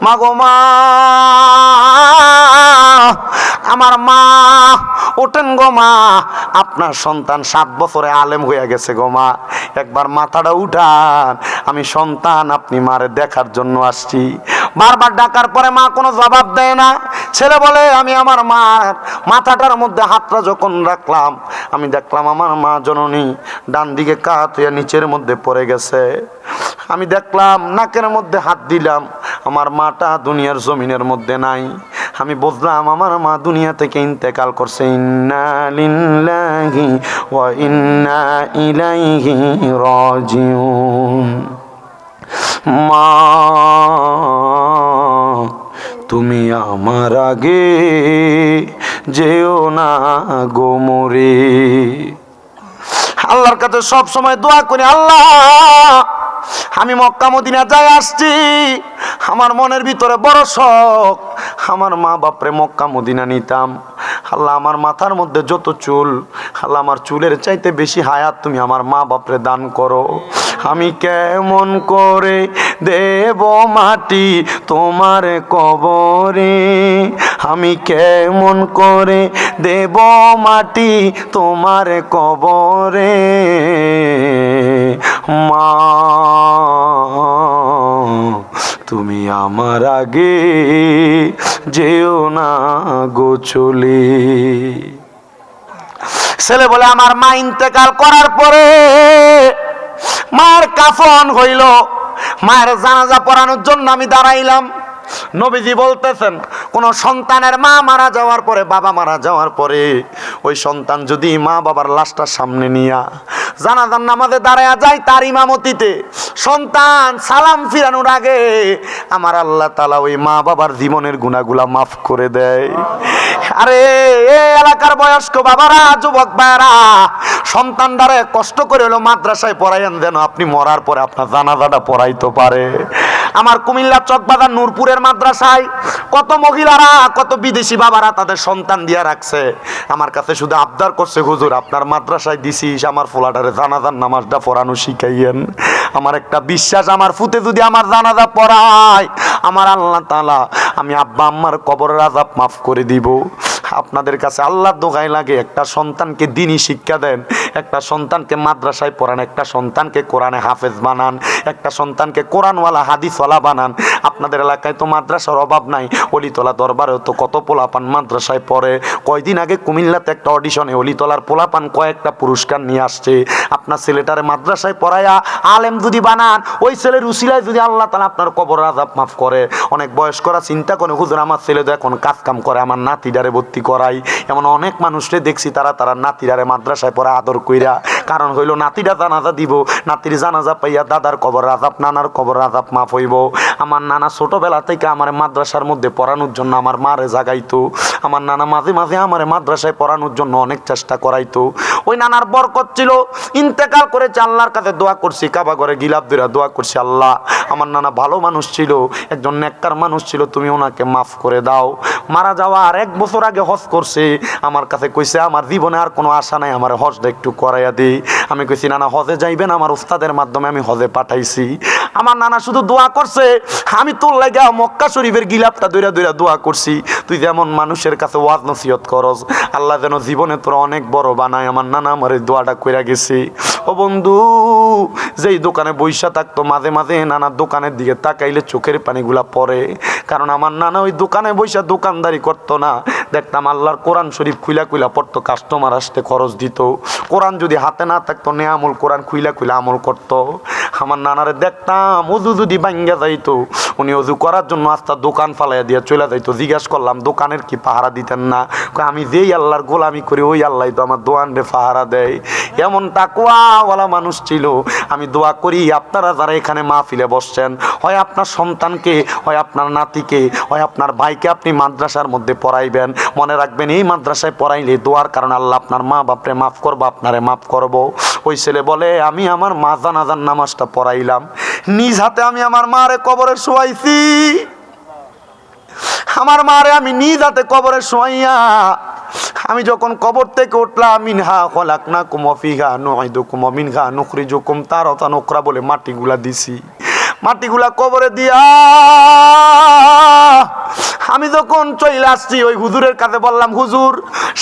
মা গো মা, আমার মা ওঠেন গো মা, আপনার সন্তান 7 বছরে আলেম হয়ে গেছে গো মা, একবার মাথাটা উঠান, আমি সন্তান আপনি মারে দেখার জন্য আসছি। বারবার ডাকার পরে মা কোনো জবাব দেয় না। ছেলে বলে আমি আমার মার মাথাটার মধ্যে হাতটা যখন রাখলাম, আমি দেখলাম আমার মা জননী ডান দিকে কাত হয়ে নিচের মধ্যে পড়ে গেছে। আমি দেখলাম নাকের মধ্যে হাত দিলাম, আমার মাটা দুনিয়ার জমিনের মধ্যে নাই। আমি বুঝলাম আমার মা দুনিয়া থেকে ইন্তেকাল করছে। ইন্না লিল্লাহি ওয়া ইন্না ইলাইহি রাজিউন। মা তুমি আমার আগে যেও না গো মরে। আল্লাহর কাছে সব সময় দোয়া করি, আল্লাহ আমি মক্কা মদিনা যাই আসছি, আমার মনের ভিতরে বড় শখ, আমার মা বাপরে মক্কা মদিনা নিতাম। আল্লাহ আমার মাথার মধ্যে যত চুল, আল্লাহ আমার চুলের চাইতে বেশি হায়াত তুমি আমার মা বাপরে দান করো। আমি কেমন করে দেব মাটি তোমার কবরে, আমি কেমন করে দেব মাটি তোমার কবরে। মা তুমি আমার আগে যেও না গো চলে। ছেলে বলে আমার মা ইন্তেকাল করার পরে মার কাফন হইল, মায়ের জানাজা পড়ানোর জন্য আমি দাঁড়াইলাম। নবীজি বলতেছেন কোন সন্তানের মা মারা যাওয়ার পরে, বাবা মারা যাওয়ার পরে ওই সন্তান যদি মা বাবার লাশটা সামনে নিয়া জানাজার নামাজে দাঁড়ায়া যায় তার ইমামতিতে, সন্তান সালাম ফিরানোর আগে আমার আল্লাহ তাআলা ওই মা বাবার জীবনের গুনাহগুলা মাফ করে দেয়। আরে এই এলাকার বয়স্ক বাবারা, যুবক ভাইরা, সন্তানটারে কষ্ট করে হলো মাদ্রাসায় পড়াইয়েন, যেন আপনি মরার পরে আপনার জানাজাটা পড়াইতে পারে। আমার কুমিল্লা চকবাজার নূরপুরের মাদ্রাসায় কত মহিলারা, কত বিদেশি বাবারা তাদের সন্তান দিয়া রাখছে, আমার কাছে শুধু আবদার করছে, হুজুর আপনার মাদ্রাসায় দিছিস, আমার ফোলাটারে জানাজার নামাজটা পড়ানো শিখাইয়েন। আমার একটা বিশ্বাস, আমার ফুতে যদি আমার জানাজা পড়ায়, আমার আল্লাহ তাআলা আমি আব্বা আম্মার কবরের আযাব মাফ করে দিব। আপনাদের কাছে আল্লাহর দোহাই লাগে, একটা সন্তানকে দ্বীনি শিক্ষা দেন, একটা সন্তানকে মাদ্রাসায় পড়ান, একটা সন্তানকে কোরআনে হাফেজ বানান, একটা সন্তানকে কোরআনওয়ালা হাদিসওয়ালা বানান। আপনাদের এলাকায় তো মাদ্রাসার অভাব নাই, অলিতলা দরবারেও তো কত পোলাপান মাদ্রাসায় পড়ে। কয়দিন আগে কুমিল্লাতে একটা অডিশনে অলিতলার পোলাপান কয়েকটা পুরস্কার নিয়ে আসছে। আপনার ছেলেটারে মাদ্রাসায় পড়ায়া আলেম যদি বানান, ওই ছেলের উসিলায় যদি আল্লাহ তাআলা আপনার কবরের আযাব মাফ করে। অনেক বয়স্করা চিন্তা করে, হুজুর আমার ছেলে তো এখন কাজ কাম করে, আমার নাতিটারে ভর্তি করাই। এমন অনেক মানুষকে দেখছি তারা নাতিরারে মাদ্রাসায় পড়া আদর কইরা, কারণ হইল নাতিরা জানাজা দিব, নাতির জানাজা পাইয়া দাদার কবর আযাব, নানার কবর আযাব মাফ হইব। আমার নানা ছোটবেলা থেকে আমার মাদ্রাসার মধ্যে পড়ানোর জন্য আমার মারে জাগাইতো, আমার নানা মাঝে মাঝে আমার মাদ্রাসায় পড়ানোর জন্য অনেক চেষ্টা করাইতো। ওই নানার বরকত ছিল, ইন্তেকাল করেছে, আল্লাহর কাছে দোয়া করছি, কাবা ঘরে গিলাপ ধরে দোয়া করছি, আল্লাহ আমার নানা ভালো মানুষ ছিল, একজন নেককার মানুষ ছিল, তুমি ওনাকে মাফ করে দাও। মারা যাওয়ার 1 বছর আগে হজ করছে, আমার কাছে কইছে আমার জীবনে আর কোনো আশা নাই, আমার হজটা একটু করাইয়া দিই। আমি কইছি নানা হজে যাইবেন, আমার উস্তাদের মাধ্যমে আমি হজে পাঠাইছি। আমার নানা শুধু দোয়া করছে, আমি তোর লাগা মক্কা শরীফের গিলাপটা দইরা দইরা দোয়া করছি, তুই যেমন মানুষের কাছে ওয়াজ নসিহত করস, আল্লাহ যেন জীবনে তোর অনেক বড় বানায়। আমার নানা আমার এই দোয়াটা কইরা গেছি। ও বন্ধু, যেই দোকানে বইসা থাকতো, মাঝে মাঝে নানার দোকানের দিকে তাকাইলে চোখের পানিগুলা পড়ে, কারণ আমার নানা ওই দোকানে বইসা দোকানদারি করতো না। দেখতাম আল্লাহর কোরআন শরীফ খুইলা খুইলা পড়তো, কাস্টমার আসতে খরচ দিত। কোরআন যদি হাতে না থাকতো, নেয়ামুল কোরআন খুইলা খুইলা আমল করতো। আমার নানারে দেখতাম অজু যদি ভাঙ্গা যাইতো, উনি অজু করার জন্য আস্তা দোকান ফালাইয়া দিয়ে চলে যাইতো। জিজ্ঞাসা করলাম দোকানের কি পাহারা দিতেন না? আমি যেই আল্লাহর গোলামি করি ওই আল্লাহ তো আমার দোকান রে পাহারা দেয়। এমন তাকওয়াওয়ালা মানুষ ছিল। আমি দোয়া করি আপনারা যারা এখানে মাহফিলে বসছেন, হয় আপনার সন্তানকে, হয় আপনার নাতিকে, হয় আপনার ভাইকে আপনি মাদ্রাসার মধ্যে পড়াইবেন, মনে রাখবেন এই মাদ্রাসায় পড়াইলে দোয়ার কারণে আল্লাহ আপনার মা বাপরে মাফ করবো, আপনারে মাফ করবো। ওই ছেলে বলে আমি আমার মা জানাজার নামাজটা পড়াইলাম, নিজ হাতে আমি আমার মারে কবরে শোয়াইছি। আমার মারে আমি নিজ হাতে কবরে শোয়াইয়া আমি যখন কবর থেকে উঠলাম, মিনহা খলাকনাকুম ওয়া ফিহা নুঈদুকুম ওয়া মিনহা নুখরিজুকুম তারাতান উখরা বলে মাটিগুলা দিছি। মাটিগুলা কবরে দিয়া আমি যখন চলে আসছি ওই হুজুরের কাছে বললাম, হুজুর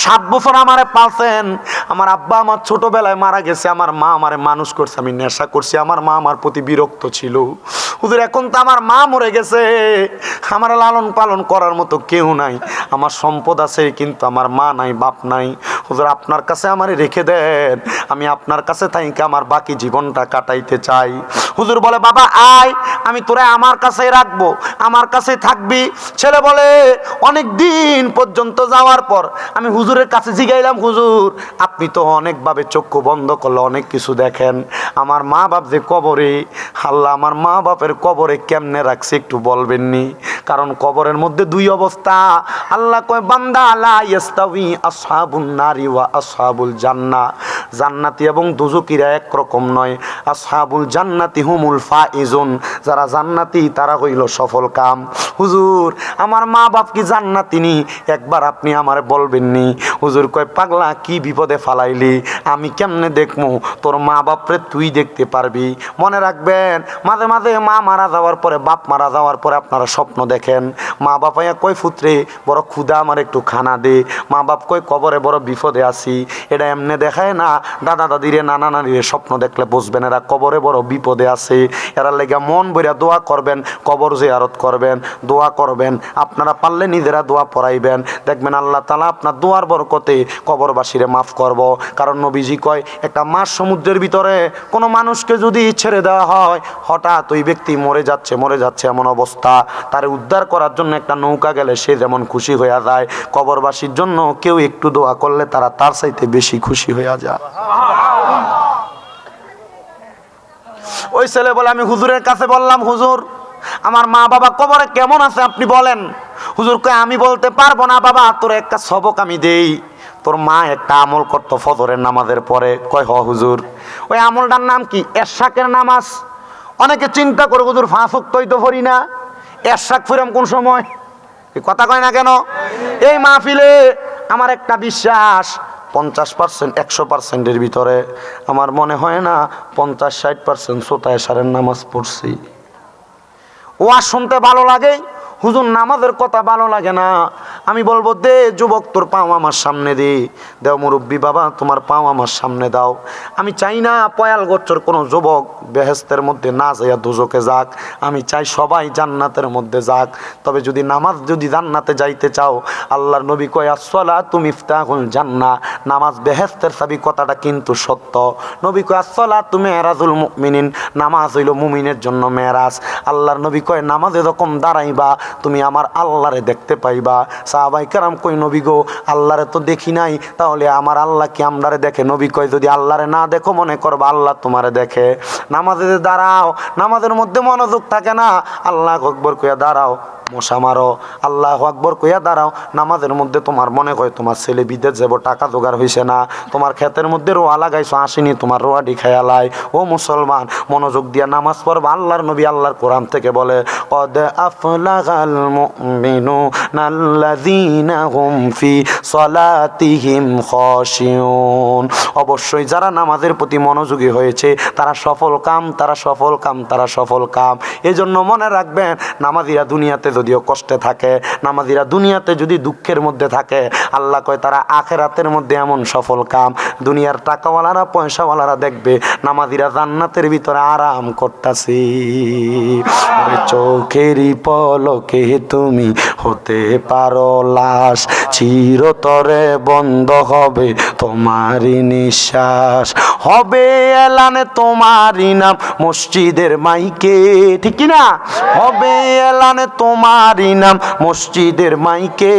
7 বছর আমারে পালছেন, আমার আব্বা আমার ছোটবেলায় মারা গেছে, আমার মা আমারে মানুষ করছে, আমি নেশা করছি, আমার মা আমার প্রতি বিরক্ত ছিল। হুজুর এখন তো আমার মা মরে গেছে, আমার লালন পালন করার মতো কেউ নাই, আমার সম্পদ আছে কিন্তু আমার মা নাই, বাপ নাই। হুজুর আপনার কাছে আমারে রেখে দেন, আমি আপনার কাছে থাইকে আমার বাকি জীবনটা কাটাইতে চাই। হুজুর বলে, বাবা আয়, আমি তোরা আমার কাছেই রাখবো, আমার কাছে থাকবি। ছেলে বলে, অনেক দিন পর্যন্ত যাওয়ার পর আমি হুজুরের কাছে জিগাইলাম, হুজুর আপনি তো অনেকভাবে চক্ষু বন্ধ করলে অনেক কিছু দেখেন, আমার মা বাপ যে কবরে, আল্লাহ আমার মা বাপের কবরে কেমনে রাখছে একটু বলবেননি? কারণ কবরের মধ্যে 2 অবস্থা। আল্লাহ কয়, বান্দা লা ইস্তাউই আসহাবুন নারি ওয়া আসহাবুল জান্নাহ, জান্নাতি এবং দুজকিরা একরকম নয়। আসহাবুল জান্নাতি হুমুল ফাইজুন, যারা জান্নাতি তারা হইল সফল কাম। হুজুর আমার মা বাপ কি জান্নাতি নি? একবার আপনি আমারে বলবেননি? হুজুর কয়, পাগলা কি বিপদে ফালাইলি, আমি কেমনে দেখমু? তোর মা বাপরে তুই দেখতে পারবি। মনে রাখবেন, মাঝে মাঝে মা মারা যাওয়ার পরে, বাপ মারা যাওয়ার পরে আপনারা স্বপ্ন দেখেন, মা বাপাইয়া কয়, পুত্রে বড় ক্ষুধা, আমার একটু খানা দে। মা বাপ কয়, কবরে বড় বিপদে আছি। এটা এমনে দেখায় না, দাদা দাদিরে নানা নানিরে স্বপ্ন দেখলে বুঝবেন এরা কবরে বড় বিপদে আছে। এরা লেগে মন বইরা দোয়া করবেন, কবর জিয়ারত করবেন, দোয়া করবেন। আপনারা পারলে নিজেরা দোয়া পড়াইবেন, দেখবেন আল্লাহ তাআলা আপনার দোয়ার বরকতে কবরবাসীরে মাফ করব। কারণ নবীজি কয়, একটা মাছ সমুদ্রের ভিতরে কোনো মানুষকে যদি ছেড়ে দেওয়া হয়, হঠাৎ ওই ব্যক্তি মরে যাচ্ছে এমন অবস্থা, তারে উদ্ধার করার জন্য একটা নৌকা গেলে সে যেমন খুশি হইয়া যায়, কবরবাসীর জন্য কেউ একটু দোয়া করলে তারা তার চাইতে বেশি খুশি হইয়া যায়। ওই ছেলে বলে, আমি হুজুরের কাছে বললাম, হুজুর আমার মা বাবা কবরে কেমন আছে আপনি বলেন। হুজুর কয়, আমি বলতে পারবো না বাবা, তোর একটা সবক আমি দেই। তোর মা একটা আমল করতো ফজরের নামাজের পরে। কয়, হ হুজুর। ওই আমলটার নাম কি? এরশাকের নামাজ। অনেকে চিন্তা করে, হুজুর 5 ওয়াক্তই তো পড়ি না, এরশাক ফিরাম কোন সময়? কথা কয় না কেন? এই মাহফিলে আমার একটা বিশ্বাস, 50% 100%-এর ভিতরে আমার মনে হয় না 50-60% শ্রোতা এশারের নামাজ পড়ছি। ওয়াজ শুনতে ভালো লাগে, হুজুর নামাজের কথা ভালো লাগে না। আমি বলবো, দে যুবক তোর পাও আমার সামনে দে, দেও মুরব্বী বাবা তোমার পাও আমার সামনে দাও। আমি চাই না পয়াল গোচ্ছর কোনো যুবক বেহেস্তের মধ্যে না যাইয়া দুজকে যাক, আমি চাই সবাই জান্নাতের মধ্যে যাক। তবে যদি নামাজ যদি জান্নাতে যাইতে চাও, আল্লাহর নবী কয়, আসসালাতু মিফতাহুল জান্নাহ, নামাজ বেহেস্তের চাবি, কথাটা কিন্তু সত্য। নবী কয়, আসসালাতু মেরাজুল মুমিনিন, নামাজ হইল মুমিনের জন্য মেরাজ। আল্লাহর নবী কয়, নামাজে যখন দাঁড়াইবা তুমি আমার আল্লাহরে দেখতে পাইবা। সাহাবায়ে কেরাম কই, নবী গো আল্লাহরে তো দেখি নাই, তাহলে আমার আল্লাহ কি আমরারে দেখে? নবী কয়, যদি আল্লাহরে না দেখো মনে করবা আল্লাহ তোমারে দেখে। নামাজে দাঁড়াও, নামাজের মধ্যে মনোযোগ থাকে না, আল্লাহু আকবার কইয়া দাঁড়াও, মশা মারো, আল্লাহু আকবার কইয়া দাঁড়াও। নামাজের মধ্যে তোমার মনে হয় তোমার ছেলে বিদেশ যাব, টাকা জোগাড় হয়েছে না, তোমার ক্ষেতের মধ্যে রোয়া লাগাইছো আসেনি, তোমার রোয়াডি খেয়ালাই। ও মুসলমান, মনোযোগ দিয়া নামাজ পড়বা। আল্লাহর নবী আল্লাহর কোরআন থেকে বলে, কদ আফলাগাল মুমিনুনা আল্লাযীনা হুম ফি সলাতিহিম খাশিউন, অবশ্যই যারা নামাজের প্রতি মনোযোগী হয়েছে তারা সফল কাম, তারা সফল কাম, তারা সফল কাম। এজন্য মনে রাখবেন, নামাজিরা দুনিয়াতে যদিও কষ্টে থাকে, নামাজিরা দুনিয়াতে যদি দুঃখের মধ্যে থাকে, আল্লাহ কয় তারা আখেরাতের মধ্যে এমন সফল কাম, দুনিয়ার টাকাওয়ালারা পয়সাওয়ালারা দেখবে নামাজিরা জান্নাতের ভিতরে আরাম করতেছি। চোখেরই পলকে তুমি হতে পারো লাশ, চিরতরে বন্ধ হবে তোমারই নিঃশ্বাস, হবে এলানে তোমারই নাম মসজিদের মাইকে, ঠিক কিনা? হবে এলানে তোমারই নাম মসজিদের মাইকে,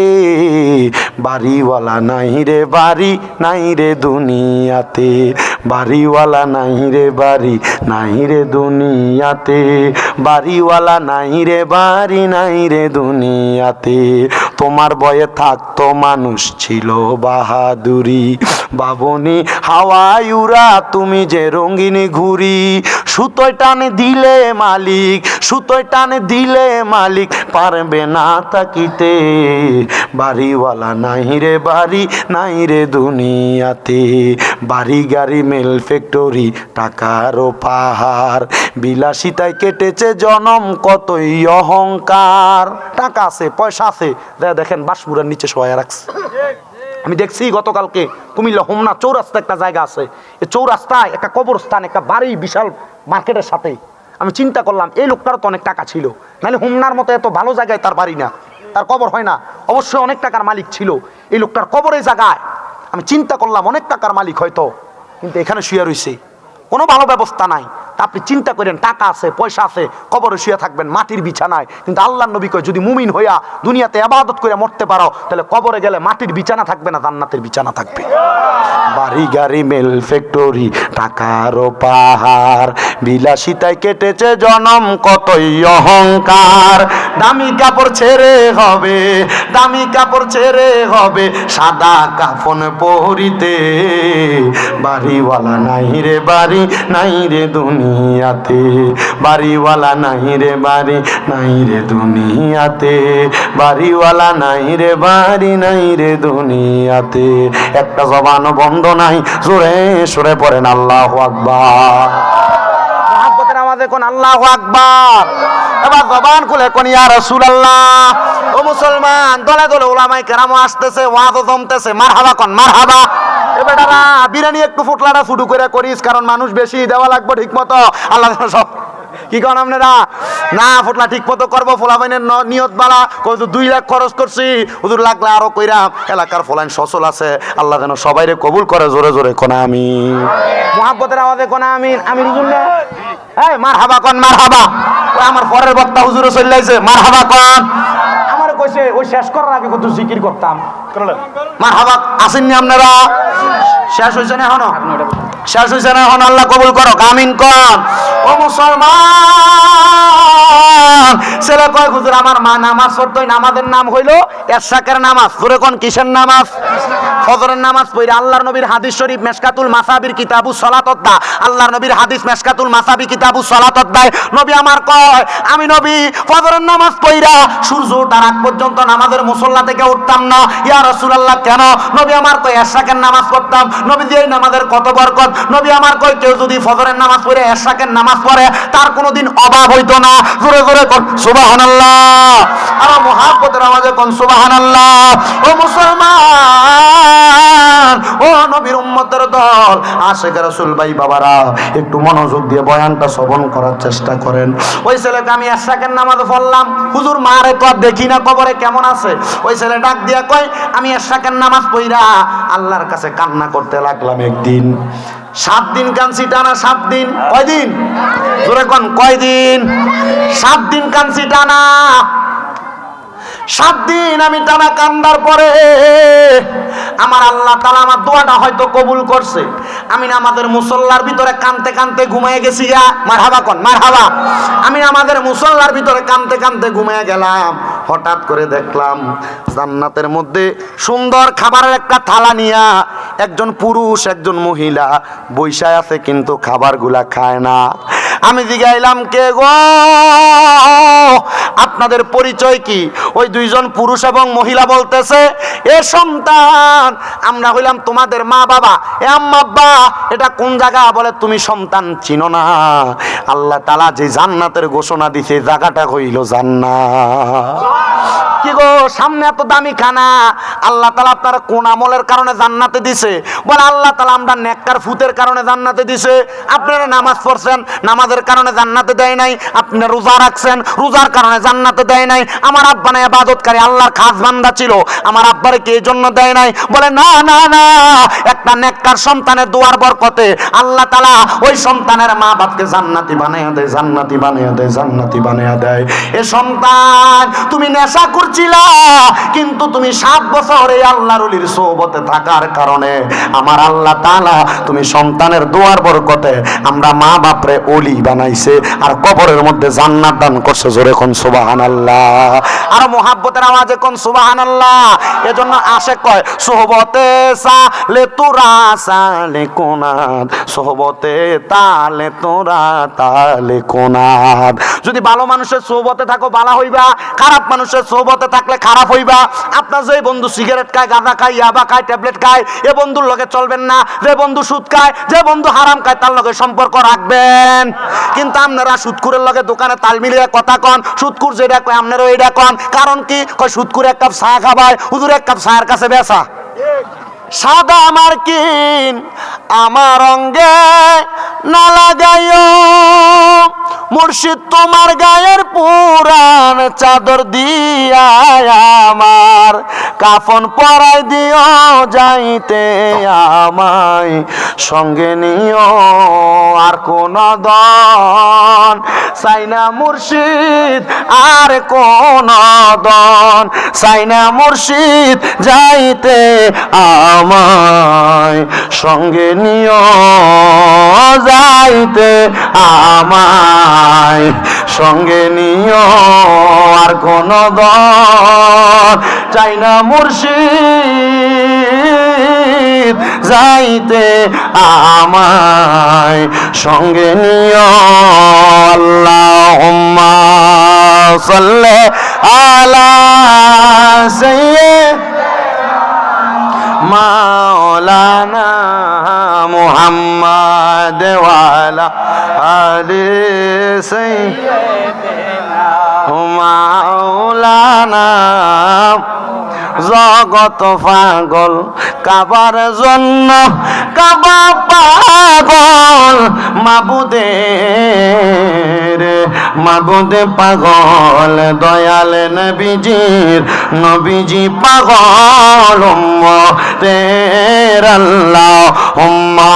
বাড়িওয়ালা নাই রে বাড়ি, নাই রে দুনিয়াতে, বাড়িওয়ালা নাই রে বাড়ি, নাই রে দুনিয়াতে, বাড়িওয়ালা নাই রে বাড়ি, নাই রে দুনিয়াতে। তোমার তোমার বয়ে থাকতো মানুষ ছিল বাহাদুরি, বাবনি হাওয়ায় উড়া তুমি যে রঙিনী ঘুরি, সুতোয় টানে দিলে মালিক, সুতোয় টানে দিলে মালিক পারবে না তাকিতে, বাড়িওয়ালা নাই রে বাড়ি নাই রে দুনিয়াতে, বাড়ি গাড়ি মেল ফ্যাক্টরি টাকারও পাহাড়, বিলাসিতায় কেটেছে জনম কতই অহংকার। টাকা আছে পয়সা আছে, দেখেন বাঁশপুরের নিচে শোয়া রাখছে। আমি দেখছি গতকালকে কুমিল্লা হোমনা চৌরাস্তা একটা জায়গা আছে, এই চৌরাস্তায় একটা কবরস্থান, একটা বাড়ি বিশাল মার্কেটের সাথে। আমি চিন্তা করলাম এই লোকটারও তো অনেক টাকা ছিল, নাহলে হোমনার মতো এত ভালো জায়গায় তার বাড়ি না, তার কবর হয় না, অবশ্যই অনেক টাকার মালিক ছিল এই লোকটার কবরের জায়গায়। আমি চিন্তা করলাম অনেক টাকার মালিক হয়তো, কিন্তু এখানে শুয়ে রয়েছে, কোনো ভালো ব্যবস্থা নাই। তা আপনি চিন্তা করেন টাকা আছে পয়সা আছে, কবরে শুয়ে থাকবেন মাটির বিছানায়, কিন্তু আল্লাহর নবী কয় যদি মুমিন হইয়া দুনিয়াতে ইবাদত করে মরতে পারো তাহলে কবরে গেলে মাটির বিছানা থাকবে না, জান্নাতের বিছানা থাকবে। বাড়ি গাড়ি মেল ফ্যাক্টরি টাকারও পাহাড়, বিলাসিতায় কেটেছে জনম কতই অহংকার, দামি কাপড় ছেড়ে হবে, দামি কাপড় ছেড়ে হবে সাদা কাফন পরিতে, বাড়িওয়ালা নাই রে বাড়ি নাই রে দুনিয়াতে, বাড়িওয়ালা নাই রে বাড়ি নাই রে দুনিয়াতে, বাড়িওয়ালা নাই রে বাড়ি নাই রে দুনিয়াতে। একটা জবান বন্ধ নাই, জোরে সরে পড়েন আল্লাহু আকবার। মুহাব্বতের আওয়াজে কোন আল্লাহু আকবার। এবার জবান খুলে কোন ইয়া রাসূলুল্লাহ। ও মুসলমান, দলে দলে উলামায়ে কেরাম আসতেছে, ওয়াজও জমতেছে, মারহাবা কোন মারহাবা। বেটারা বিরিয়ানি একটু ফুটলাটা ফুটু করে করিস, কারণ মানুষ বেশি দেওয়া লাগবে ঠিক মতো। আল্লাহ সব কি করেন আপনারা না, ফুটলা ঠিক মতো করবো, ফোলাবাইনের নিয়ত বালা, 2 লাখ খরচ করছি, হুজুর লাগলে আরো কইরাম। এলাকার ফলাইন সচল আছে, আল্লাহ যেন সবাইরে কবুল করে, জোরে জোরে কোন আমিন। মুহাব্বতের আওয়াজে কোন আমিন। আমিন হুজুর না, এই মারহাবা কোন মারহাবা। আমার পরের বক্তা হুজুরে চলে আইছে, মারহাবা কোন। আমার কইছে ওই শেষ করার আগে কত জিকির করতাম, মারহাবা আসেননি আপনারা? শেষ হয়েছে না এখনো? শেষ হয়েছে না এখন? আল্লাহ কবুল করো, আমিন কোন। ও মুসলমান, ছেলে কয় হুজুর আমার মা নামাজ পড়তো, নামাজের নাম হইলো এরশাকের নামাজ। জোরে কোন কিসের নামাজ? ফজরের নামাজ পড়ে। আল্লাহর নবীর হাদিস শরীফ মেশকাতুল মাসাবির কিতাবুস সালাতত দা, আল্লাহর নবীর হাদিস মেশকাতুল মাসাবি কিতাবুস সালাতত দায়। নবী আমার কয় আমি নবী ফজরের নামাজ পড়া সূর্য ওঠার আগ পর্যন্ত নামাজের মুসল্লা থেকে উঠতাম না। ইয়া রাসূলুল্লাহ কেন? নবী আমার কয় এরশাকের নামাজ পড়তাম। নবী যে নামাজের কত বরকত। নবী আমার কয় কেউ যদি ফজরের নামাজ পড়ে এরশাকের নামাজ পড়ে তার কোনোদিন অভাব হইতো না। জোরে জোরে কোন সুবহানাল্লাহ। আর মুহাব্বতের আওয়াজে কোন সুবহানাল্লাহ। ও মুসলমান, ও নবীর উম্মতের দল, আশিক রাসূল ভাই বাবারা, একটু মনোযোগ দিয়ে বয়ানটা শ্রবণ করার চেষ্টা করেন। ওই ছেলেকে আমি এরশাকের নামাজ পড়লাম, হুজুর মারে তো আর দেখি না কবরে কেমন আছে। ওই ছেলে ডাক দিয়া কয় আমি এরশাকের নামাজ পড়া আল্লাহর কাছে কান্না করতে লাগলাম। একদিন 7 দিন কাঁদছি টানা, 7 দিন। কয়দিন? জোরে কোন কয়দিন? 7 দিন কাঁদছি টানা। 7 দিন আমি টানা কান্দার পরে আমার আল্লাহ তাআলা আমার দোয়াটা হয়তো কবুল করছে। আমি নামাজের মুসল্লার ভিতরে কানতে কানতে ঘুমিয়ে গেছি। গা মারহাবা কোন মারহাবা। আমি নামাজের মুসল্লার ভিতরে কানতে কানতে ঘুমিয়ে গেলাম। হঠাৎ করে দেখলাম জান্নাতের মধ্যে সুন্দর খাবারের একটা থালা নিয়া একজন পুরুষ একজন মহিলা বৈশায় আছে, কিন্তু খাবারগুলা খায় না। আমি জিগাইলাম কে গো, আপনাদের পরিচয় কি? ওই 2 জন পুরুষ এবং মহিলা বলতেছে এ সন্তান আমরা হইলাম তোমাদের মা বাবা। এ আম্মা আব্বা এটা কোন জায়গা? বলে তুমি সন্তান চিনো না? আল্লাহ তাআলা যে জান্নাতের ঘোষণা দিছে জায়গাটা হইল জান্নাত। কি গো সামনে এত দামি খানা, আল্লাহ তাআলা আপনারা কোন আমলের কারণে জান্নাতে দিছে? বলে আল্লাহ তাআলা আমরা নেককার ফুতের কারণে জান্নাতে দিছে। আপনারা নামাজ পড়ছেন, নামাজের কারণে জান্নাতে দেয় নাই। আপনারা রোজা রাখছেন, রোজার কারণে জান্নাতে দেয় নাই। আমার আব্বা না ইবাদতকারী আল্লাহর খাস বান্দা ছিল, আমার আব্বারে কি এই জন্য দেয় নাই? বলে না না না, একটা নেককার সন্তানের দোয়ার বরকতে আল্লাহ তাআলা ওই সন্তানের মা বাপকে জান্নাতি বানায়া দেয়, জান্নাতি বানায়া দেয়, জান্নাতি বানায়া দেয়। এ সন্তান তুমি নেশা করছিলা, কিন্তু তুমি 7 বছর এই আল্লাহর ওলির সোহবতে থাকার কারণে আমার আল্লাহ তাআলা তুমি সন্তানের দোয়ার বরকতে আমরা মা বাপরে ওলি বানাইছে আর কবরের মধ্যে জান্নাত দান করছে। জোরে কোন সুবহানাল্লাহ, আর মুহাব্বতের আওয়াজে কোন সুবহানাল্লাহ। এজন্য আশিক কয় সোহবতে সালে তোরা সালে কোনাত, সোহবতে তালে তোরা তালে কোনাত। যদি ভালো মানুষের সোহবতে থাকো ভালো হইবা, খারাপ মানুষের সোহবতে থাকলে খারাপ হইবা। আপনার যে বন্ধু সিগারেট খায়, গাঁজা খায়, ইয়াবা খায়, ট্যাবলেট খায়, এ বন্ধুর লগে চলবেন না। যে বন্ধু সুদ খায়, যে বন্ধু হারাম খায়, তার লগে সম্পর্ক রাখবেন। কিন্তু আপনারা সুদকুরের লগে দোকানে তাল মিলিয়ে কথা কন, সুদকুর যেটা কয় আপনারও এইটা কন। কারণ কি কয়? সুদকুর এক কাপ চা খাবায়, হুজুর এক কাপ চায়ের কাছে বেচা। সাদা আমার কিন আমার অঙ্গে না লাগাইও, মুর্শিদ তোমার গায়ের পুরান চাদর দিয়া আমার কাফন পরাই দিও, যাইতে আমায় সঙ্গে নিও আর কোন দন চাই না মুর্শিদ, আর কোন দন চাই না মুর্শিদ, যাইতে আমায় সঙ্গে নিও, যাইতে আমায় সঙ্গে নিও আর কোন দন চাই না মুর্শিদ, যাইতে আমায় সঙ্গে নিও। আল্লাহুম্মা সাল্লি আলা সাইয়্যিদিনা মাওলানা মুহাম্মদ ওয়া আলা আলি সাইয়্যিদিনা মাওলানা। জগত পাগল কাবার জন্য, কাবা পাগল মাবুদের, মাবুদে পাগল দয়াল নবীজির, নবীজি পাগল উম্মতের। আল্লাহুম্মা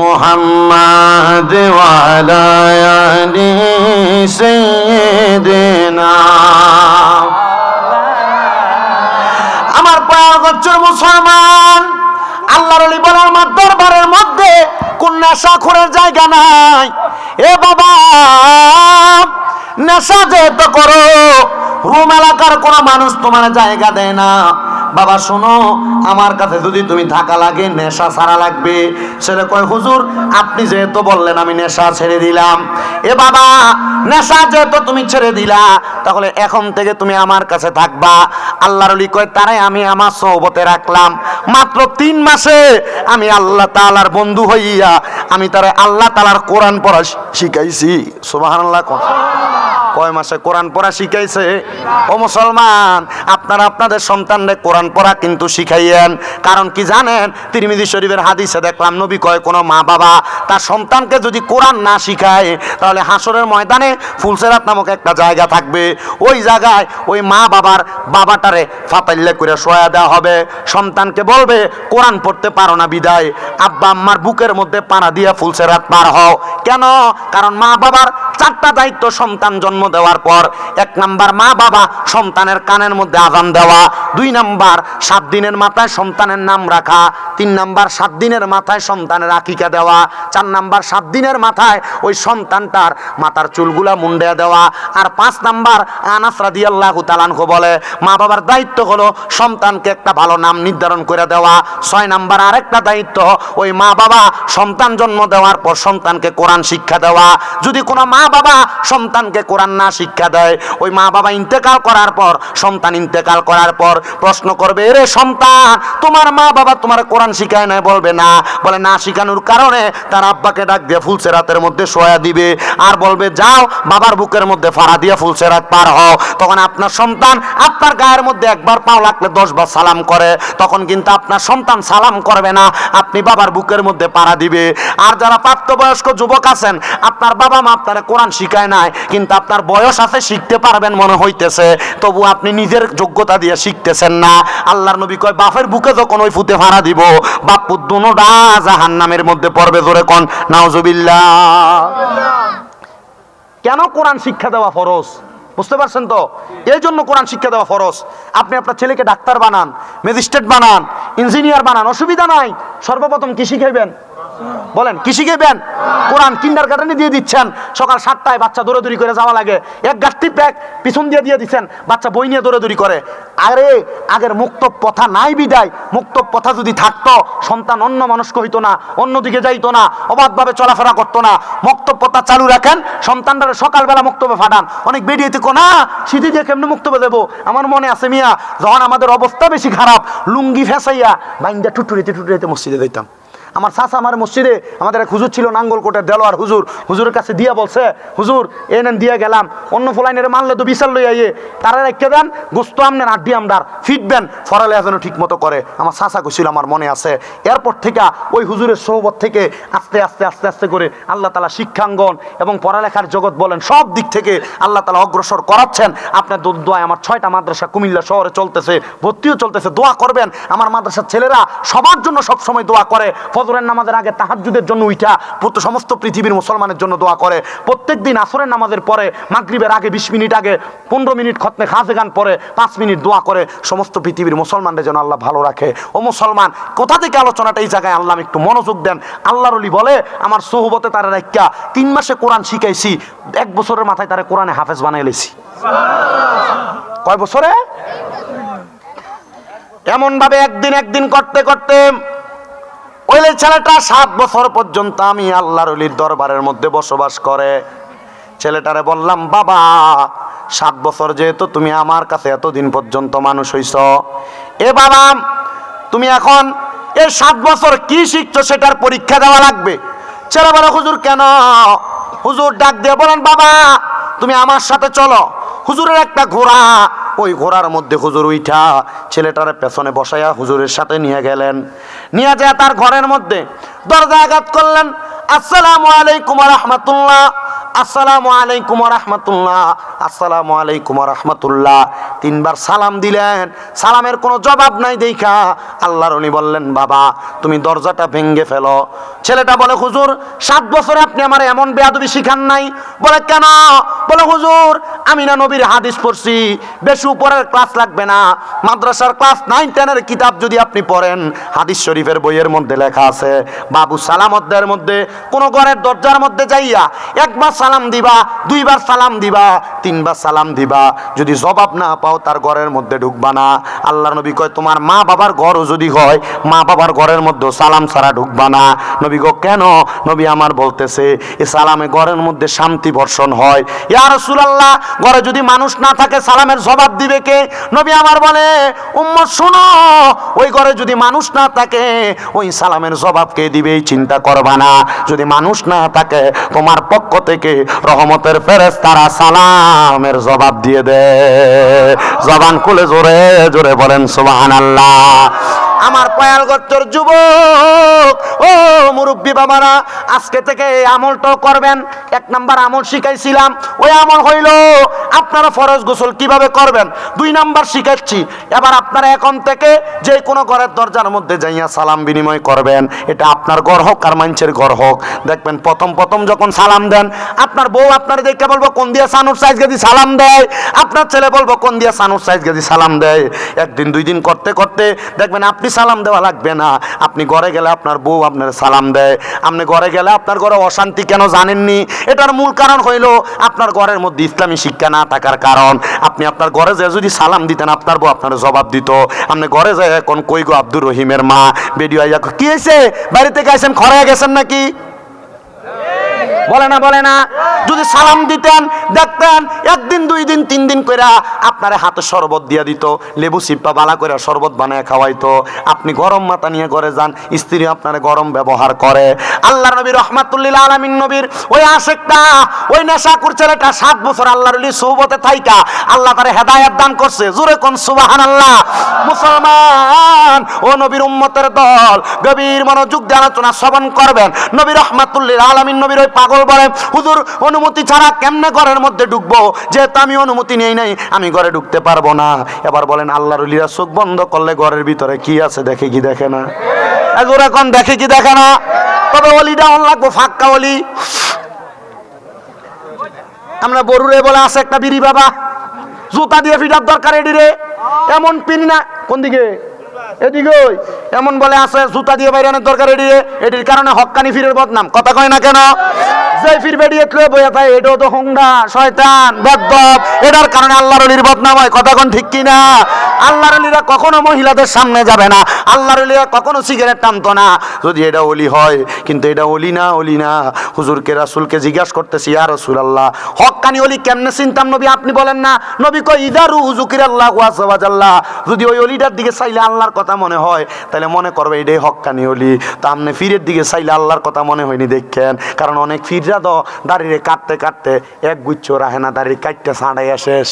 মুহাম্মদ ওয়া আলা আলি সাইয়্যিদিনা। আমার পাগল মুসলমান, আল্লাহর ওলি বলার আমার দরবারের মধ্যে কোন নেশাখোরের জায়গা নাই। এ বাবা, নেশা যেহেতু করো, রুম এলাকার কোনো মানুষ তোমার জায়গা দেয় না। বাবা শোনো, আমার কাছে যদি তুমি থাকা লাগে নেশা ছাড়া লাগবে। ছেলে কয় হুজুর আপনি যেহেতু বললেন আমি নেশা ছেড়ে দিলাম। এ বাবা, নেশা যেহেতু তুমি ছেড়ে দিলা, তাহলে এখন থেকে তুমি আমার কাছে থাকবা। আল্লাহর ওলি কয় তারাই আমি আমার সোহবতে রাখলাম। মাত্র 3 মাসে আমি আল্লাহ তাআলার বন্ধু হইয়া আমি তারে আল্লাহ তাআলার কোরআন পড়া শিখাইছি। সুবহানাল্লাহ। কয় মাসে কোরআন পড়া শিখাইছে? ও মুসলমান, আপনারা আপনাদের সন্তানদের কোরআন পড়া কিন্তু শিখাইয়েন। কারণ কি জানেন? তিরমিজি শরীফের হাদিসে দেখলাম নবী কয় কোন মা বাবা তার সন্তানকে যদি কোরআন না শিখায়, তাহলে হাসরের ময়দানে ফুলসেরাত নামক একটা জায়গা থাকবে। ওই জায়গায় ওই মা বাবার বাবাটারে ফাতাইল্লে করে শোয়া দেওয়া হবে। সন্তানকে বলবে কোরআন পড়তে পারো না বিদায় আব্বা আম্মার বুকের মধ্যে পাড়া দিয়া ফুলসেরাত পার হও। কেন? কারণ মা বাবার 4টা দায়িত্ব সন্তান জন্ম দেওয়ার পর। 1 নাম্বার, মা বাবা সন্তানের কানের মধ্যে আযান দেওয়া। 2 নাম্বার, 7 দিনের মাথায় সন্তানের নাম রাখা। 3 নাম্বার, 7 দিনের মাথায় সন্তানের আকিকা দেওয়া। 4 নাম্বার, 7 দিনের মাথায় ওই সন্তানটার মাথার চুলগুলা মুন্ডে দেওয়া। আর 5 নাম্বার, আনাস রাদিয়াল্লাহু তাআলা আনহু বলে মা বাবার দায়িত্ব হলো সন্তানকে একটা ভালো নাম নির্ধারণ করে দেওয়া। 6 নাম্বার আরেকটা দায়িত্ব, ওই মা বাবা সন্তান জন্ম দেওয়ার পর সন্তানকে কোরআন শিক্ষা দেওয়া। যদি কোনো মা বাবা সন্তানকে কোরআন না শিক্ষা দেয়, ওই মা বাবা ইন্তেকাল করার পর, সন্তান ইন্তেকাল করার পর প্রশ্ন করবে, রে সন্তান তোমার মা বাবা তোমার কোরআন শিখায় নাই? বলবে না। বলে না শিখানোর কারণে তার আব্বাকে ডাক দিয়ে ফুলসেরাতের মধ্যে শোয়া দিবে আর বলবে যাও বাবার বুকের মধ্যে ফাড়া দিয়ে ফুলসেরাত পার হও। তখন আপনার সন্তান আপনার গায়ের মধ্যে একবার পাও লাগলে 10 বার সালাম করে। তখন কিন্তু আপনার সন্তান সালাম করবে না, আপনি বাবার বুকের মধ্যে পাড়া দিবে। আর যারা প্রাপ্তবয়স্ক যুবক আছেন, আপনার বাবা মা আপনার কোরআন শিখায় নাই, কিন্তু আপনার বয়স আছে, শিখতে পারবেন মনে হইতেছে, তবু আপনি নিজের যোগ্যতা দিয়ে শিখতেছেন না। আল্লাহর নবী কয় বাপের বুকে যখন ওই ফুতে ফাড়া দিব, বাপ দুনোটা জাহান্নামের মধ্যে পড়বে। জোরে কোন নাউজুবিল্লাহ। কেন কোরআন শিক্ষা দেওয়া ফরজ? বুঝতে পারছেন তো? এই জন্য কোরআন শিক্ষা দেওয়া ফরজ। আপনি আপনার ছেলেকে ডাক্তার বানান, ম্যাজিস্ট্রেট বানান, ইঞ্জিনিয়ার বানান, অসুবিধা নাই। সর্বপ্রথম কি শিখাইবেন? বলেন কি শিখাইবেন? কোরআন। কিন্ডার গার্ডেনে দিয়ে দিচ্ছেন, সকাল 7টায় বাচ্চা দৌড়াদৌড়ি করে যাওয়া লাগে, এক গাছটি ব্যাগ পিছন দিয়ে দিচ্ছেন, বাচ্চা বই নিয়ে দৌড়াদৌড়ি করে। আরে আগের মুক্ত পথা নাই বিদায়, মুক্ত পথা যদি থাকতো সন্তান অন্য মানুষকে হইতো না, অন্যদিকে যাইতো না, অবাধভাবে চলাফেরা করতো না। মুক্ত পথা চালু রাখেন, সন্তানরা সকালবেলা মুক্তবে ফাটান। অনেক বেরিয়েতে না সিঁথি দিয়ে কেমনে মুক্তবে দেবো? আমার মনে আছে মিয়া, যখন আমাদের অবস্থা বেশি খারাপ, লুঙ্গি ফেসাইয়া বাইন্দা টুটুরিতে মসজিদে দিতাম। আমার চাচা আমার মসজিদে, আমাদের এক হুজুর ছিল নাঙ্গলকোটের দেলোয়ার হুজুর, হুজুরের কাছে দিয়া বলছে, হুজুর এনেন দিয়া গেলাম, অন্য ফলাইনের মানলে তো বিশাল লই আইয়ে, তারা রেখে দেন, গোস্ত আমনেন আড্ডি আমদার ফিটবেন, ফরালে যেন ঠিক মতো করে। আমার চাচা কইছিল, আমার মনে আছে। এরপর থেকে ওই হুজুরের সোহবত থেকে আস্তে আস্তে আস্তে আস্তে করে আল্লাহ তালা শিক্ষাঙ্গন এবং পড়ালেখার জগৎ বলেন সব দিক থেকে আল্লাহ তালা অগ্রসর করাচ্ছেন। আপনার দোয়ায় আমার 6টা মাদ্রাসা কুমিল্লা শহরে চলতেছে, ভর্তিও চলতেছে। দোয়া করবেন, আমার মাদ্রাসার ছেলেরা সবার জন্য সবসময় দোয়া করে। ফজরের নামাজের আগে তাহাজ্জুদের জন্য উঠা সমস্ত পৃথিবীর মুসলমানের জন্য দোয়া করে। প্রত্যেক দিন আসরের নামাজের পরে, মাগরিবের আগে 20 মিনিট আগে 15 মিনিট খতমে খাজে গান পরে 5 মিনিট দোয়া করে সমস্ত পৃথিবীর মুসলমানদের যেন আল্লাহ ভালো রাখে। ও মুসলমান, কোথা থেকে আলোচনাটা এই জায়গায় আল্লাহ একটু মনোযোগ দেন। আল্লাহর ওলি বলে, আমার সোহবতে তারা রাখা 3 মাসে কোরআন শিখাইছি, 1 বছরের মাথায় তারা কোরআনে হাফেজ বানাই লেছি। কয় বছরে? এমন ভাবে একদিন করতে করতে ওই ছেলেটা 7 বছর পর্যন্ত আমি আল্লাহর ওলির দরবারের মধ্যে বসবাস করে। ছেলেটারে বললাম, বাবা 7 বছর যেহেতু তুমি আমার কাছে এতদিন পর্যন্ত মানুষ হইছ, এ বাবা তুমি এখন এই 7 বছর কি শিখছো সেটার পরীক্ষা দেওয়া লাগবে। ছেলে বলে, হুজুর কেন? হুজুর ডাক দিয়ে বলেন, বাবা তুমি আমার সাথে চলো। হুজুরের একটা ঘোড়া, ওই ঘোড়ার মধ্যে হুজুর উঠা ছেলেটার পেছনে বসাইয়া হুজুরের সাথে নিয়ে গেলেন। নিয়ে যায় তার ঘরের মধ্যে দরজা আঘাত করলেন, আসসালামু আলাইকুম ওয়া রাহমাতুল্লাহ, আসসালামু আলাইকুম ওয়া রাহমাতুল্লাহ, আসসালামু আলাইকুম ওয়া রাহমাতুল্লাহ। 3 বার সালাম দিলেন, সালামের কোনো জবাব নাই দেখা আল্লাহর ওলি বললেন, বাবা তুমি দরজাটা ভেঙে ফেলো। ছেলেটা বলে, হুজুর 7 বছরে আপনি আমার এমন বেয়াদবি শিখান নাই। বলে, কেন? বলে, হুজুর আমি না নবীর হাদিস পড়ছি, বেশি উপরের ক্লাস লাগবে না, মাদ্রাসার ক্লাস 9, 10 কিতাব যদি আপনি পড়েন, হাদিস শরীফের বইয়ের মধ্যে লেখা আছে, বাবু সালামতদের মধ্যে কোন ঘরের দরজার মধ্যে যাইয়া 1 বার সালাম দিবা, 2 বার সালাম দিবা, 3 বার সালাম দিবা, যদি জবাব না পাও তার ঘরের মধ্যে ঢুকবা না। আল্লাহর নবী কয়, তোমার মা বাবার ঘরও যদি হয়, মা বাবার ঘরের মধ্যে সালাম ছাড়া ঢুকবা না। নবী গো কেন? নবী আমার বলতেছে, এই সালামে ঘরের মধ্যে শান্তি বর্ষণ হয়। ইয়া রাসূলুল্লাহ, ঘরে যদি মানুষ না থাকে সালামের জবাব দিবে কে? নবী আমার বলে, উম্মত শোনো, ওই ঘরে যদি মানুষ না থাকে ওই সালামের জবাব কে দিবে এই চিন্তা করবা না। যদি মানুষ না থাকে তোমার পক্ষ থেকে রহমতের ফেরেশতারা সালামের জবাব দিয়ে দেয়। জবান খুলে জোরে জোরে বলেন সুবহানাল্লাহ। আমার পয়াল গচ্চর যুবক ও মুরব্বী বাবারা, আজকে থেকে এই আমলটা করবেন। 1 নাম্বার আমল শিখাইছিলাম, ওই আমল হইল আপনারা ফরজ গোসল কিভাবে করবেন। 2 নাম্বার শিখাচ্ছি, এবার আপনারা এখন থেকে যে কোনো ঘরের দরজার মধ্যে যাইয়া সালাম বিনিময় করবেন। এটা আপনার ঘর হোক আর মানুষের ঘর হোক, দেখবেন প্রথম যখন সালাম দেন, আপনার বউ আপনার দেখে বলবো কোন দিয়ে সানুর সাইজ গেদি সালাম দেয়, আপনার ছেলে বলবো কোন দিয়ে সানুর সাইজ গেদি সালাম দেয়। 1 দিন 2 দিন করতে করতে দেখবেন আপনি সালাম দেওয়া লাগবে না, আপনি ঘরে গেলে আপনার বউ আপনার সালাম দেয়। আপনি ঘরে গেলে আপনার ঘরে অশান্তি কেন জানেননি? এটার মূল কারণ হইল আপনার ঘরের মধ্যে ইসলামী শিক্ষা না থাকার কারণ। আপনি আপনার ঘরে যে যদি সালাম দিতেন, আপনার বউ আপনার জবাব দিত। আপনি ঘরে যায় এখন কই গো আব্দুর রহিমের মা, বেডিও আইয়া কি হয়েছে, বাড়ি থেকে আইসেন, খরায় গেছেন নাকি? বলে না। যদি সালাম দিতেন দেখতেন একদিন 2 দিন 3 দিন কইরা আপনারে হাতে শরবত দিয়া দিত, লেবু সিপ্পা বালা কইরা শরবত বানায় খাওয়াইতো। আপনি গরম মাথা নিয়ে ঘরে যান, স্ত্রী আপনারে গরম ব্যবহার করে। আল্লাহর নবী রাহমাতুল্লিল আলামিন নবীর ওই আশিকটা, ওই নেশাখোর ছেলেটা 7 বছর আল্লাহর ওলি সুহবতে থাইকা আল্লাহ তারে হেদায়েত দান করছে। জোরে কোন সুবহানাল্লাহ। মুসলমান ও নবীর উম্মতের দল, গভীর মনোযোগ দিয়ে আলোচনা শ্রবণ করবেন। নবী রাহমাতুল্লিল আলামিন নবীর ওই পাগল বলে, হুজুর অনুমতি ছাড়া কেমনে ঘরের মধ্যে ঢুকবো, যেহেতু আমি অনুমতি নেই নাই আমি ঘরে ঢুকতে পারবো না। এবার বলেন আল্লাহর ওলিরা চোখ বন্ধ করলে ঘরের ভিতরে কি আছে দেখে কি দেখে না? জোরে কোন দেখে কি দেখে না? তবে ওলিটা অন লাগবো ফাক্কা ওলি। আমরা বরুরে বলে আছে একটা বিড়ি বাবা, জুতা দিয়ে ফিটার দরকার এডিরে, এমন পিনি না। কোন দিকে? এদিকে। এমন বলে আছে জুতা দিয়ে বাইরানোর দরকার এডিরে, এটির কারণে হক্কানি ফিরের বদনাম। কথা কয় না কেন? যে ফির বেরিয়ে তুলে বইয়া থাকে এটাও তো হুংডা, শয়তান, বেদ্দপ, এটার কারণে আল্লাহর ওলির বদনাম হয়। কথা কোন ঠিক কিনা? আল্লাহর ওলিরা কখনো মহিলাদের সামনে যাবে না, আল্লাহর ওলিরা কখনো সিগারেট টানতো না। যদি এটা ওলি হয়, কিন্তু এটা ওলি না, ওলি না। হুজুরকে রাসূলকে জিজ্ঞাসা করতেছি, ইয়া রাসূলুল্লাহ হক্কানি ওলি কেমনে চিনতাম নবী? আপনি বলেন না। নবী কয় ইদারু যুকিরাল্লাহু আযজা ওয়া জাল্লা, যদি ওই ওলিটার দিকে চাইলে আল্লাহর কথা মনে হয় তাহলে মনে করবে এটাই হক্কানি ওলি। তো আপনি ফিরের দিকে চাইলে আল্লাহর কথা মনে হয়নি দেখেন, কারণ অনেক ফিররা তো দাড়িরে কাটতে কাটতে এক গুচ্ছ রাহে না, দাড়ি কাটতে ছাড়াইয়া শেষ।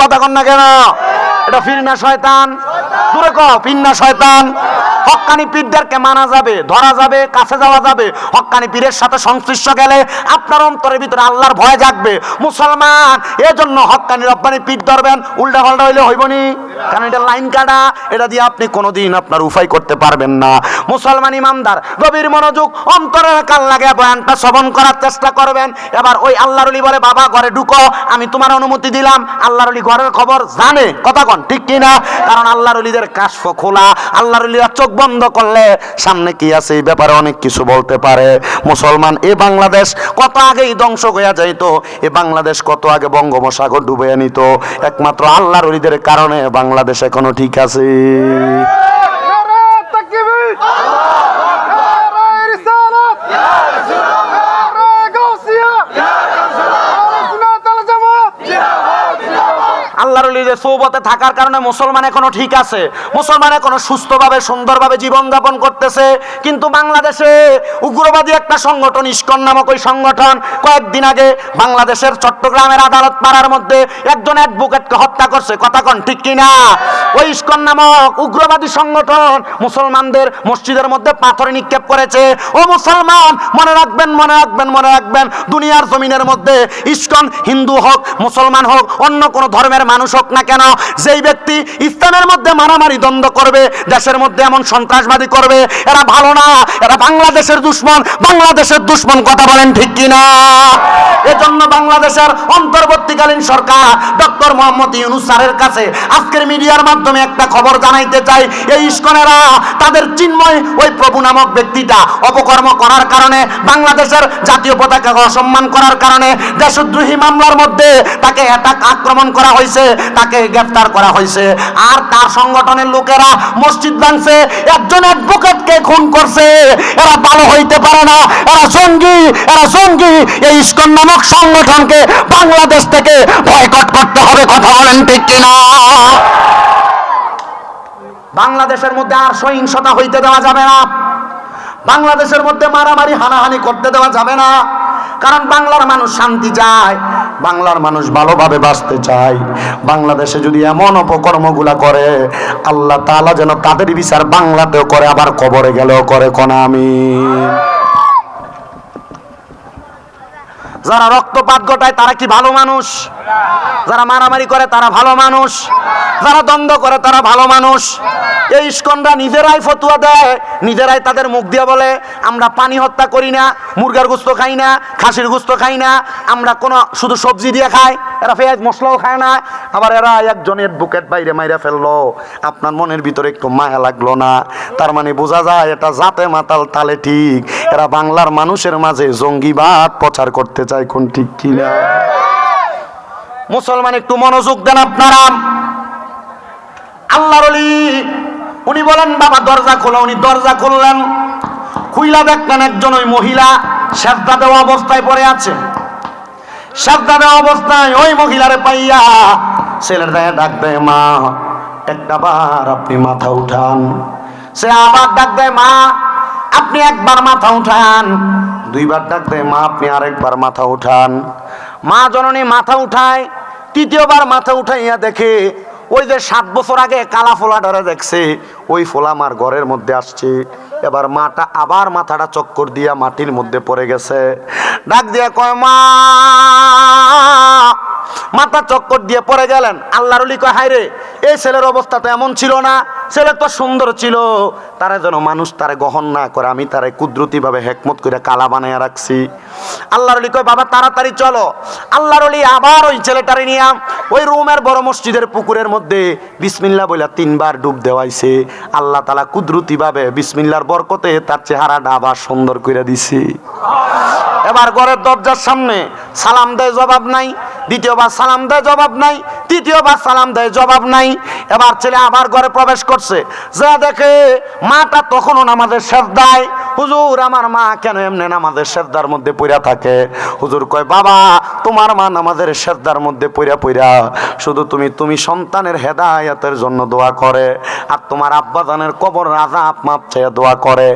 কথা কন না কেন? এটা ফির না শয়তান? দূরে ক ফির না শয়তান? হক্কানি পীরদেরকে মানা যাবে, ধরা যাবে, কাছে যাওয়া যাবে। হক্কানি পীরের সাথে সংশ্লিষ্ট গেলে আপনার অন্তরের ভিতরে আল্লাহর ভয় জাগবে। মুসলমান এজন্য হক্কানি রব্বানি পীর ধরবেন, উল্টা পাল্টা হইলে হইবনি, কারণ এটা লাইন কাটা, এটা দিয়ে আপনি কোনোদিন আপনার উপায় করতে পারবেন না। মুসলমান ইমানদার গভীর মনোযোগ, অন্তরের কান লাগে বয়ানটা শ্রবণ করার চেষ্টা করবেন। এবার ওই আল্লাহর ওলি বলে, বাবা ঘরে ঢুকো, আমি তোমার অনুমতি দিলাম। আল্লাহর ওলি ঘরের খবর জানে। কথা কন ঠিক কিনা? কারণ আল্লাহর ওলিদের কাশফ খোলা, আল্লাহর ওলিরা চোখ বন্ধ করলে সামনে কি আছে এই ব্যাপারে অনেক কিছু বলতে পারে। মুসলমান এ বাংলাদেশ কত আগেই ধ্বংস হয়ে যাইতো, এ বাংলাদেশ কত আগে বঙ্গোপসাগর ডুবে নিত, একমাত্র আল্লাহর ওলিদের কারণে বাংলাদেশ এখনো ঠিক আছে। আল্লাহর ওলিদের সোহবতে থাকার কারণে মুসলমান এখনো ঠিক আছে, মুসলমান এখনো সুস্থভাবে সুন্দরভাবে জীবন যাপন করতেছে। কিন্তু বাংলাদেশে উগ্রবাদী একটা সংগঠন, ইসকন নামক ওই সংগঠন কয়েকদিন আগে বাংলাদেশের চট্টগ্রামের আদালত পাড়ার মধ্যে একজন অ্যাডভোকেটকে হত্যা করছে। কথা কন ঠিক কিনা? ওই ইসকন নামক উগ্রবাদী সংগঠন মুসলমানদের মসজিদের মধ্যে পাথর নিক্ষেপ করেছে। ও মুসলমান মনে রাখবেন, মনে রাখবেন, মনে রাখবেন, দুনিয়ার জমিনের মধ্যে ইসকন হিন্দু হোক, মুসলমান হোক, অন্য কোনো ধর্মের মানুষ হোক না কেন, যেই ব্যক্তি ইসলামের মধ্যে মারামারি দ্বন্দ্ব করবে, দেশের মধ্যে এমন সন্ত্রাসবাদী করবে, এরা ভালো না, এরা বাংলাদেশের দুশমন, বাংলাদেশের দুশমন। কথা বলেন ঠিক কিনা? এজন্য বাংলাদেশের অন্তর্বর্তীকালীন সরকার ডক্টর মোহাম্মদ ইউনূস স্যারের কাছে আজকের মিডিয়ার মাধ্যমে একটা খবর জানাইতে চাই। এই ইসকনেরা তাদের চিন্ময় ওই প্রভু নামক ব্যক্তিটা অপকর্ম করার কারণে, বাংলাদেশের জাতীয় পতাকাকে অসম্মান করার কারণে দেশদ্রোহী মামলার মধ্যে তাকে অ্যাটাক আক্রমণ করা হয়েছে, তাকে গ্রেফতার করা হয়েছে। আর তার সংগঠনের লোকেরা মসজিদ ভাঙছে, একজন অ্যাডভোকেটকে খুন করছে। এরা ভালো হইতে পারে না, এরা জঙ্গি, এরা জঙ্গি। এই ইসকন নামক সংগঠনকে বাংলাদেশ থেকে বয়কট করতে হবে। কথা বলেন ঠিক কিনা? বাংলাদেশের মধ্যে আর সহিংসতা হইতে দেওয়া যাবে না, বাংলাদেশের মধ্যে মারামারি হানাহানি করতে দেওয়া যাবে না। কারণ বাংলার মানুষ শান্তি চায়, বাংলার মানুষ ভালোভাবে বাঁচতে চায়। বাংলাদেশে যদি এমন অপকর্মগুলা করে, আল্লাহ তাআলা যেন তাদের বিচার বাংলাতেও করে, আবার কবরে গেলেও করে। কোন আমিন। যারা রক্তপাত ঘটায় তারা কি ভালো মানুষ? যারা মারামারি করে তারা ভালো মানুষ? যারা দ্বন্দ্ব করে তারা ভালো মানুষ? এই ইসকনরা নিজেরাই ফতুয়া দেয়, নিজেরাই তাদের মুখ দিয়ে বলে আমরা পানি হত্যা করি না, মুরগার গোস্ত খাই না, খাসির গোস্ত খাই না, আমরা কোনো শুধু সবজি দিয়ে খাই, এরা পেঁয়াজ মশলাও খায় না। আবার এরা একজন অ্যাডভোকেট বাইরে মাইরা ফেললো, আপনার মনের ভিতরে একটু মায়া লাগলো না? তার মানে বোঝা যায় এটা জাতে মাতাল তালে ঠিক, এরা বাংলার মানুষের মাঝে জঙ্গিবাদ প্রচার করতে চায়। কোন ঠিক কিনা? মুসলমান একটু মনোযোগ দেন আপনারা। আল্লাহর ওলি উনি বলেন বাবা দরজা খোলো, উনি দরজা খুললেন, খুইলা দেখলেন একজন ওই মহিলা সেজদা দেওয়া অবস্থায় পড়ে আছে। সাবধানে অবস্থায় ওই মহিলারে পাইয়া ছেলের দায়ে ডাক দেয়, মা একটা বার আপনি মাথা উঠান। সে আবার ডাক দেয়, মা আপনি একবার মাথা উঠান। দুইবার ডাক দেয়, মা আপনি আরেকবার মাথা উঠান। মা জননী মাথা উঠায়, তৃতীয়বার মাথা উঠাইয়া দেখে ওই যে 7 বছর আগে কালা ফোলাটারে দেখছে ওই ফোলা আমার ঘরের মধ্যে আসছে। এবার মাটা আবার মাথাটা চক্কর দিয়া মাটির মধ্যে পড়ে গেছে। ডাক দিয়া কয়, মা মাথা চক্কর দিয়ে পড়ে গেলেন। আল্লাহর ওলি কয়, হায়রে এই ছেলের অবস্থা তো এমন ছিল না, ছেলে তো সুন্দর ছিল, তারা যেন মানুষ তারে গ্রহণ না করে আমি তারে কুদরতি ভাবে হেকমত করে কালা বানাইয়া রাখছি। আল্লাহর ওলি কয়, বাবা তাড়াতাড়ি চলো। আল্লাহর ওলি আবার ওই ছেলেটারে নিয়ে ওই রুমের বড় মসজিদের পুকুরের মধ্যে বিসমিল্লাহ বইলা 3 বার ডুব দেওয়াইছে। আল্লাহ তাআলা কুদরতি ভাবে বিসমিল্লাহর বরকতে তার চেহারাটা আবার সুন্দর করে দিছে। এবার ঘরের দরজার সামনে সালাম দেয়, জবাব নাই। দ্বিতীয়বার সালাম দেয়, জবাব নাই। তৃতীয়বার সালাম দেয়, জবাব নাই। এবার ছেলে আবার ঘরে প্রবেশ করছে, যা দেখে মাটা তখনও নামাজের সেজদায়। হুজুর আমার মা কেন এমনি নামাজের সেজদার মধ্যে পইরা থাকে? হুজুর কয়, বাবা তোমার মা নামাজের সেজদার মধ্যে পইরা শুধু তুমি সন্তানের হেদায়েতের জন্য দোয়া করে, আর তোমার আব্বা জানের কবর আযাব মাপ চেয়ে দোয়া করে।